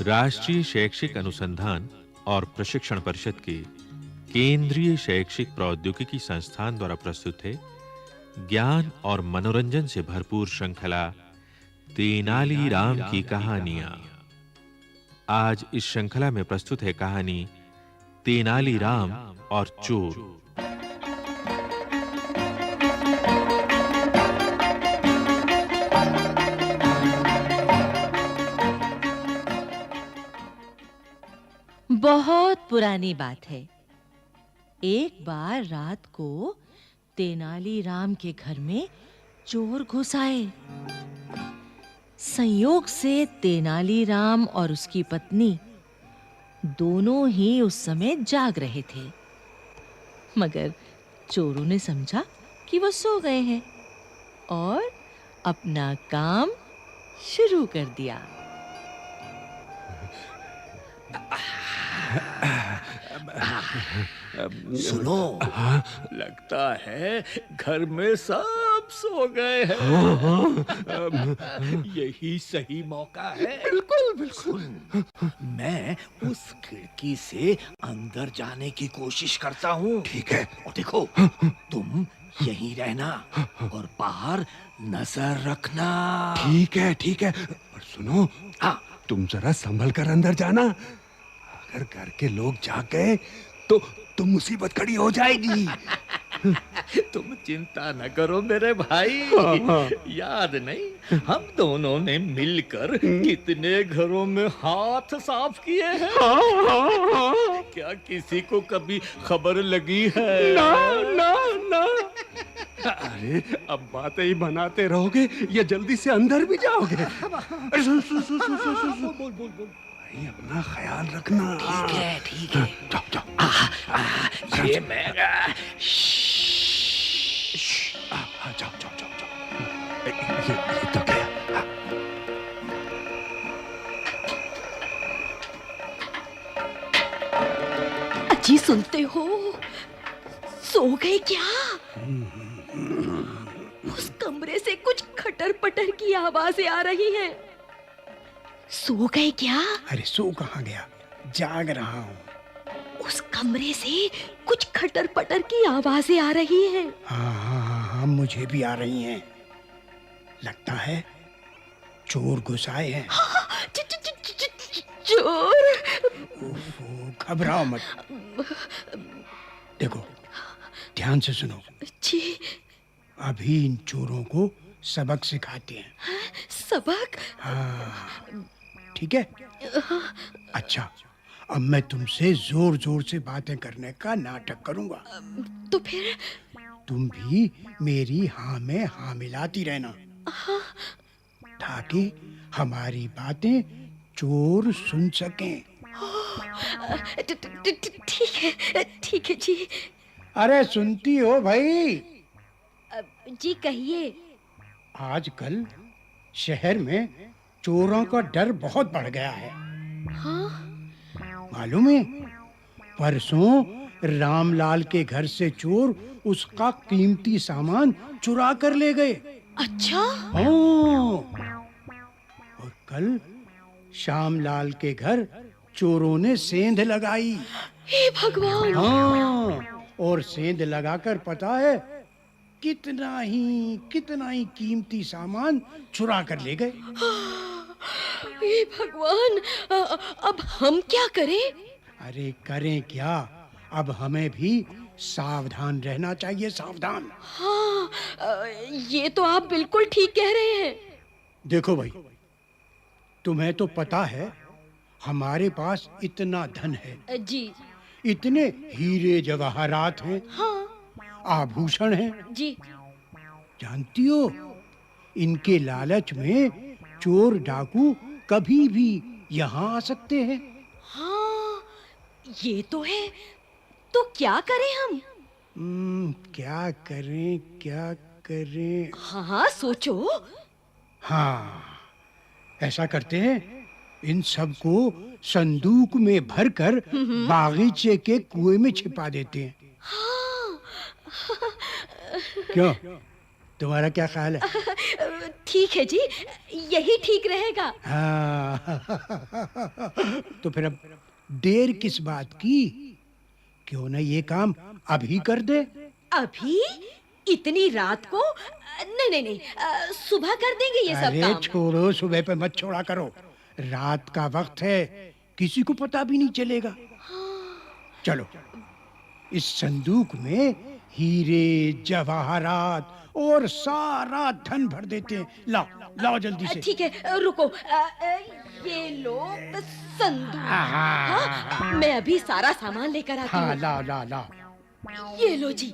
राष्ट्रीय शैक्षिक अनुसंधान और प्रशिक्षण परिषद के केंद्रीय शैक्षिक प्रौद्योगिकी संस्थान द्वारा प्रस्तुत है ज्ञान और मनोरंजन से भरपूर श्रृंखला तेनाली राम की कहानियां। आज इस श्रृंखला में प्रस्तुत है कहानी तेनाली राम और चोर। बहुत पुरानी बात है। एक बार रात को तेनालीराम के घर में चोर घुस आए। संयोग से तेनालीराम और उसकी पत्नी दोनों ही उस समय जाग रहे थे, मगर चोरों ने समझा कि वो सो गए हैं और अपना काम शुरू कर दिया। सुनो, लगता है घर में सब सो गए हैं। यही सही मौका है। बिल्कुल बिल्कुल। मैं उस खिड़की से अंदर जाने की कोशिश करता हूँ। ठीक है। और देखो, तुम यहीं रहना और बाहर नजर रखना। ठीक है। पर सुनो, हाँ। तुम जरा संभल कर अंदर जाना। अगर घर के लोग जाग गए तो मुसीबत खड़ी हो जाएगी। तुम चिंता न करो मेरे भाई। याद नहीं, हम दोनों ने मिलकर कितने घरों में हाथ साफ किए हैं। क्या किसी को कभी खबर लगी है? ना। अरे, अब बातें ही बनाते रहोगे या जल्दी से अंदर भी जाओगे? अरे सुन। बोल। भाई, अपना ख्याल रखना। ठीक है। जाओ। ये मेरा। जाओ। ये तो गया। अजी, सुनते हो? सो गए क्या? उस कमरे से कुछ खटर-पटर की आवाजें आ रही हैं। सो गए क्या? अरे सो कहाँ गया, जाग रहा हूँ। उस कमरे से कुछ खटर-पटर की आवाजें आ रही हैं। हाँ, मुझे भी आ रही हैं। लगता है चोर घुस आए हैं। चोर? ओहो, घबराओ मत। देखो, ध्यान से सुनो। जी। अभी इन चोरों को सबक सिखाते हैं। सबक? हाँ, ठीक है। अच्छा, अब मैं तुमसे जोर से बातें करने का नाटक करूंगा। तो फिर? तुम भी मेरी हाँ में हाँ मिलाती रहना, ताकि हमारी बातें चोर सुन सकें। ठीक है जी। अरे सुनती हो भाई? जी कहिए। आजकल शहर में चोरों का डर बहुत बढ़ गया है। हाँ? मालूम है, परसों रामलाल के घर से चोर उसका कीमती सामान चुरा कर ले गए। अच्छा? हाँ। और कल श्यामलाल के घर चोरों ने सेंध लगाई। हे भगवान! हाँ, और सेंध लगाकर पता है कितना ही कीमती सामान चुरा कर ले गए। हे भगवान! अब हम क्या करें? अरे करें क्या, अब हमें भी सावधान रहना चाहिए। सावधान। हाँ, ये तो आप बिल्कुल ठीक कह रहे हैं। देखो भाई, तुम्हें तो पता है हमारे पास इतना धन है। जी। इतने हीरे जवाहरात हैं। हाँ। आभूषण हैं। जी। जानती हो, इनके लालच में चोर डाकू कभी भी यहाँ आ सकते हैं। हाँ, ये तो है। तो क्या करें हम? क्या करें? हाँ, सोचो। हाँ, ऐसा करते हैं, इन सब को संदूक में भरकर बागीचे के कुएं में छिपा देते हैं। हाँ। क्यों, तुम्हारा क्या ख्याल है? ठीक है जी, यही ठीक रहेगा। हाँ तो फिर अब देर किस बात की? क्यों ना ये काम अभी कर दे? अभी? इतनी रात को? नहीं नहीं नहीं, सुबह कर देंगे ये सब अरे काम। छोड़ो, सुबह पे मत छोड़ा करो। रात का वक्त है, किसी को पता भी नहीं चलेगा। चलो, इस संदूक में हीरे जवाहरात और सारा धन भर देते हैं। लाओ लाओ जल्दी से। ठीक है, रुको। ये लो संदूक। हाँ, मैं अभी सारा सामान लेकर आती हाँ, हूँ। लाओ लाओ लाओ। ये लो जी,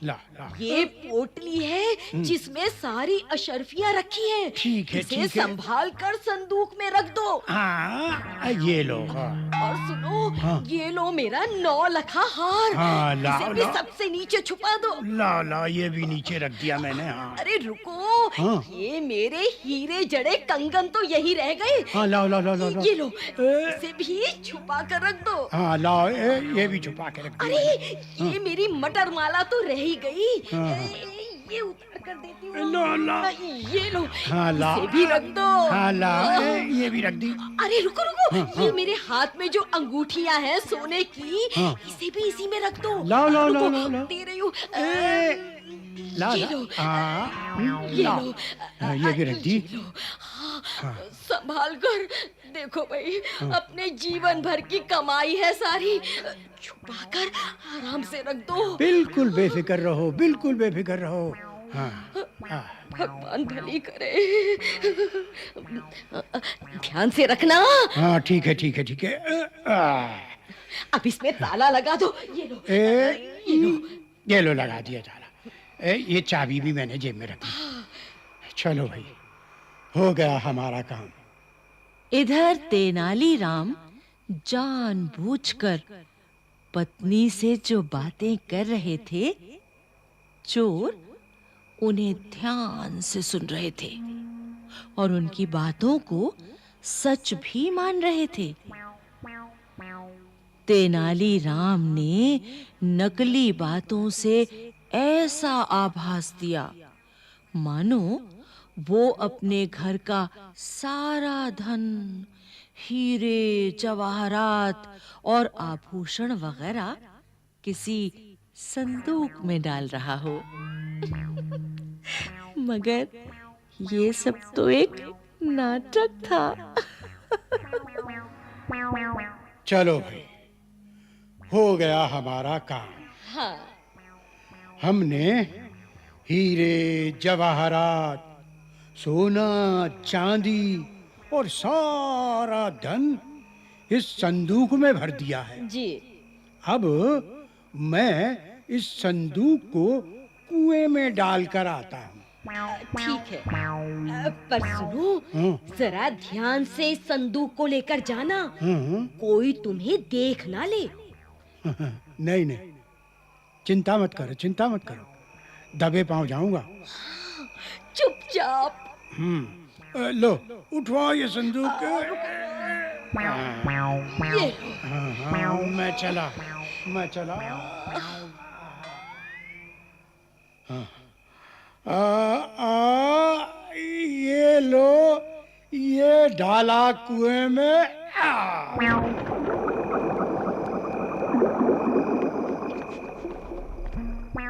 ला ला। ये पोटली है जिसमें सारी अशर्फियां रखी हैं। ठीक है, इसे ठीक है। संभाल कर संदूक में रख दो। हाँ, ये लो। हाँ, और सुनो, हाँ। ये लो मेरा 9 लखा हार। हाँ, लाओ, इसे भी लाओ। सबसे नीचे छुपा दो। ला ला, ये भी नीचे रख दिया मैंने। हाँ अरे रुको, हाँ। ये मेरे हीरे जड़े कंगन तो यही रह गए। हाँ, लाओ लाओ लाओ लाओ। ये लो, इसे भी छुपा कर रख दो। हाँ लाओ, ये भी छुपा के रख दिया। अरे ये मेरी मटर माला तो रह ही गई। हाँ। ये उतार कर देती हूँ। लो, लो। ये लो, हाँ, लाओ। इसे भी रख दो। हाँ लाओ, ये भी रख दी। अरे रुको रुको, ये मेरे हाथ में जो अंगूठियां हैं सोने की, हाँ। इसे भी इसी में रख दो। लाओ, लाओ, रुको, लाओ, लाओ। दे रही हूँ। ला ये ला। लो। हाँ, ये लाओ। लो। हाँ, ये भी रख दी। ये लो। हाँ, संभाल कर। देखो भाई, अपने जीवन भर की कमाई है सारी, छुपा कर आराम से रख दो। बिल्कुल बेफिक्र रहो, बिल्कुल बेफिक्र रहो। हाँ, हाँ। भगवान भली करे। ध्यान से रखना। हाँ, ठीक है, ठीक है, ठीक है। अब इसमें ताला लगा दो। ये लो। ये लो, लगा दिया ताला। ये चाबी भी मैंने जेब में रखी। चलो भाई, हो गया हमारा काम। इधर तेनालीराम जानबूझकर पत्नी से जो बातें कर रहे थे, चोर उन्हें ध्यान से सुन रहे थे और उनकी बातों को सच भी मान रहे थे। तेनालीराम ने नकली बातों से ऐसा आभास दिया मानो वो अपने घर का सारा धन, हीरे जवाहरात और आभूषण वगैरह किसी संदूक में डाल रहा हो। मगर ये सब तो एक नाटक था। चलो भाई, हो गया हमारा काम। हाँ। हमने हीरे जवाहरात, सोना चांदी और सारा धन इस संदूक में भर दिया है। जी। अब मैं इस संदूक को कुएं में डालकर आता हूँ। ठीक है, पर सुनो, जरा ध्यान से संदूक को लेकर जाना। कोई तुम्हें देख ना ले। नहीं नहीं, चिंता मत करो, चिंता मत करो, दबे पांव जाऊंगा। चुपचाप। लो, उठवाओ ये संदूक। ये हाँ, मैं चला। ये लो, ये डाला कुएं में।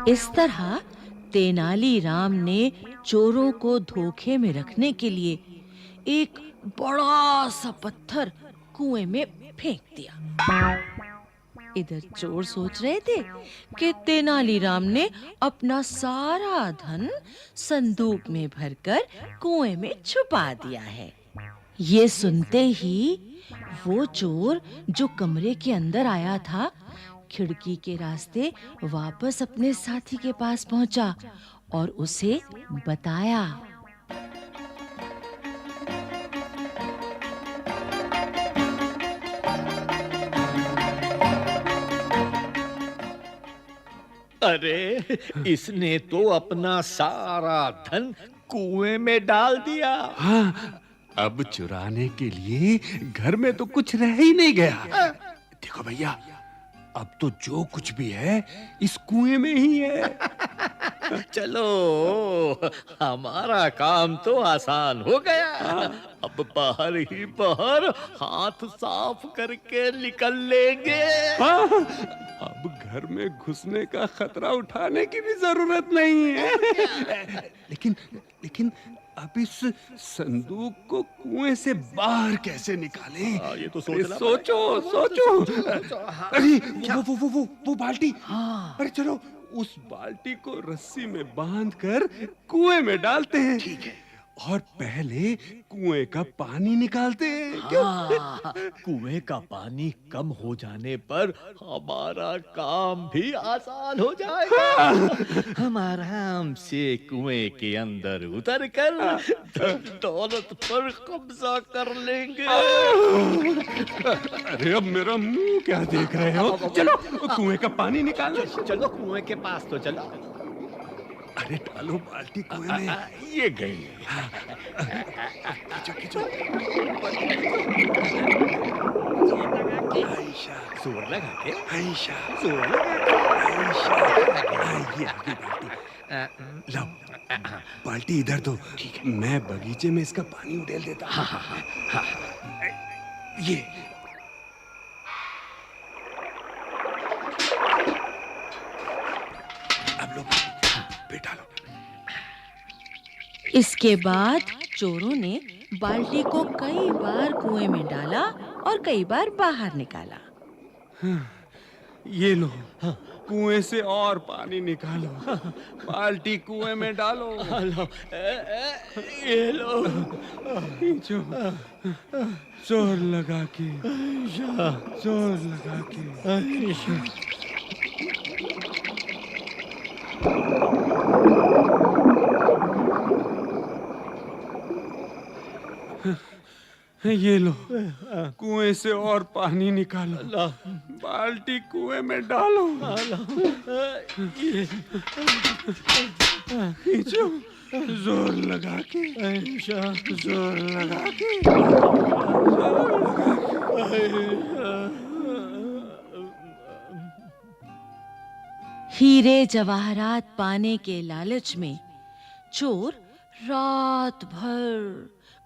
इस तरह तेनालीराम ने चोरों को धोखे में रखने के लिए एक बड़ा सा पत्थर कुएं में फेंक दिया। इधर चोर सोच रहे थे कि तेनालीराम ने अपना सारा धन संदूक में भरकर कुएं में छुपा दिया है। ये सुनते ही वो चोर जो कमरे के अंदर आया था, खिड़की के रास्ते वापस अपने साथी के पास पहुंचा और उसे बताया। अरे, इसने तो अपना सारा धन कुएं में डाल दिया। हाँ, अब चुराने के लिए घर में तो कुछ रह ही नहीं गया। देखो भैया, अब तो जो कुछ भी है इस कुएं में ही है। चलो, हमारा काम तो आसान हो गया। अब बाहर ही बाहर हाथ साफ करके निकल लेंगे। हाँ, अब घर में घुसने का खतरा उठाने की भी जरूरत नहीं है। लेकिन लेकिन अब इस संदूक को कुएं से बाहर कैसे निकालें? ये तो अरे सोचना सोचो। अरे वो बाल्टी। अरे चलो उस बाल्टी को रस्सी में बांधकर कुएं में डालते हैं। ठीक है। और पहले कुएं का पानी निकालते हैं। हाँ, कुएं का पानी कम हो जाने पर हमारा काम भी आसान हो जाएगा। हम आराम से कुएं के अंदर उतर कर दौलत पर कब्जा कर लेंगे। अरे अब मेरा मुंह क्या देख रहे हो? चलो कुएं का पानी निकालो। चलो कुएं के पास तो चलो। अरे डालो बाल्टी कुएं में। ये गई। खींचो खींचो। आयशा, जोर लगा के। आयशा, जोर लगा के। आयशा। ये आगे बाल्टी। लाओ बाल्टी इधर दो। ठीक है। मैं बगीचे में इसका पानी उड़ेल देता हूँ। हाँ। ये अब लो बैठा लो। इसके बाद चोरों ने बाल्टी को कई बार कुएं में डाला और कई बार बाहर निकाला। ये लो कुएं से और पानी निकालो। बाल्टी कुएं में डालो। ये लो। खींचो जोर लगा के। जोर लगा के। ये लो कुएं से और पानी निकालो। बाल्टी कुएं में डालो। खींचो जोर लगा के। जोर लगा के। हीरे जवाहरात पाने के लालच में चोर रात भर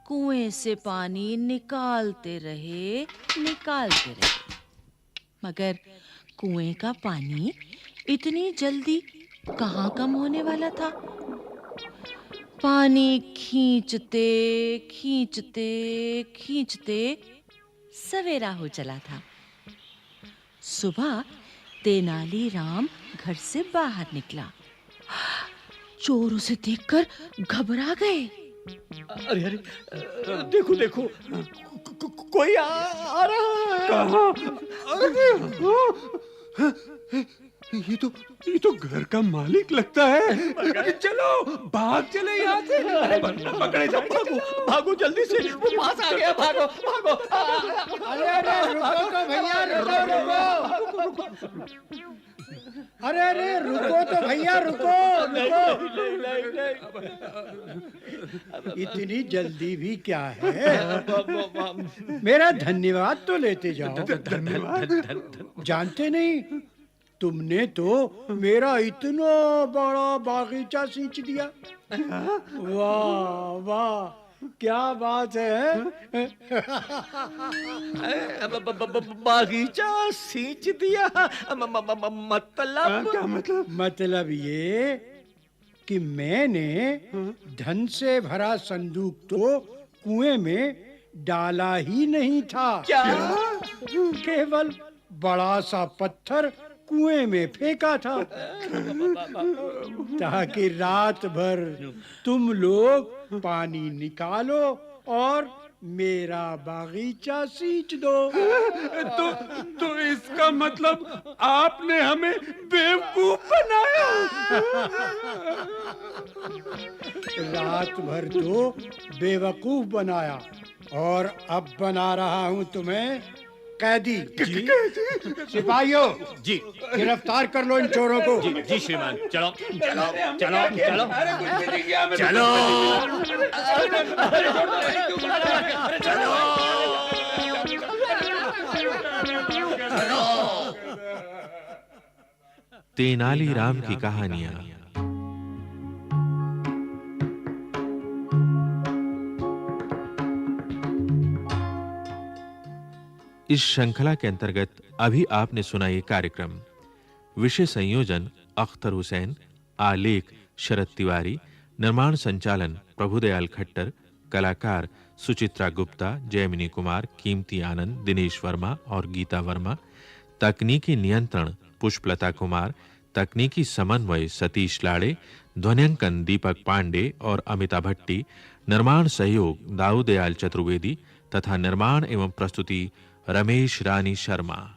कुएं से पानी निकालते रहे। मगर कुएं का पानी इतनी जल्दी कहाँ कम होने वाला था। पानी खींचते सवेरा हो चला था। सुबह तेनालीराम घर से बाहर निकला। चोर उसे देखकर घबरा गए। अरे अरे, देखो देखो, कोई आ रहा है। कहाँ? ये तो घर का मालिक लगता है। अरे चलो भाग चले यहाँ से। पकड़े जाओ। भागो जल्दी से, वो पास आ गया। भागो भागो। अरे रुको तो भैया, रुको। अरे रुको तो भैया, रुको। इतनी जल्दी भी क्या है? मेरा धन्यवाद तो लेते जाओ। धन्यवाद। जानते नहीं, तुमने तो मेरा इतना बड़ा बागीचा सींच दिया। वाह वाह, क्या बात है। बागीचा सींच दिया? मतलब क्या मतलब? मतलब ये कि मैंने धन से भरा संदूक तो कुएं में डाला ही नहीं था। क्या? केवल बड़ा सा पत्थर कुएं में फेंका था, ताकि रात भर तुम लोग पानी निकालो और मेरा बागीचा सींच दो। तो इसका मतलब आपने हमें बेवकूफ बनाया। रात भर तो बेवकूफ बनाया और अब बना रहा हूं तुम्हें कैदी। सिपाहियों जी, गिरफ्तार कर लो इन चोरों को। जी श्रीमान। चलो चलो चलो चलो चलो। तेनालीराम की कहानियां इस श्रृंखला के अंतर्गत अभी आपने सुना ये कार्यक्रम। विषय संयोजन अख्तर हुसैन, आलेख शरद तिवारी, निर्माण संचालन प्रभुदयाल खट्टर, कलाकार सुचित्रा गुप्ता, जयमिनी कुमार, कीमती आनंद, दिनेश वर्मा और गीता वर्मा, तकनीकी नियंत्रण पुष्पलता कुमार, तकनीकी समन्वय सतीश लाड़े, ध्वन्यांकन दीपक पांडे और अमिता भट्टी, निर्माण सहयोग दाऊदयाल चतुर्वेदी तथा निर्माण एवं प्रस्तुति रमेश रानी शर्मा।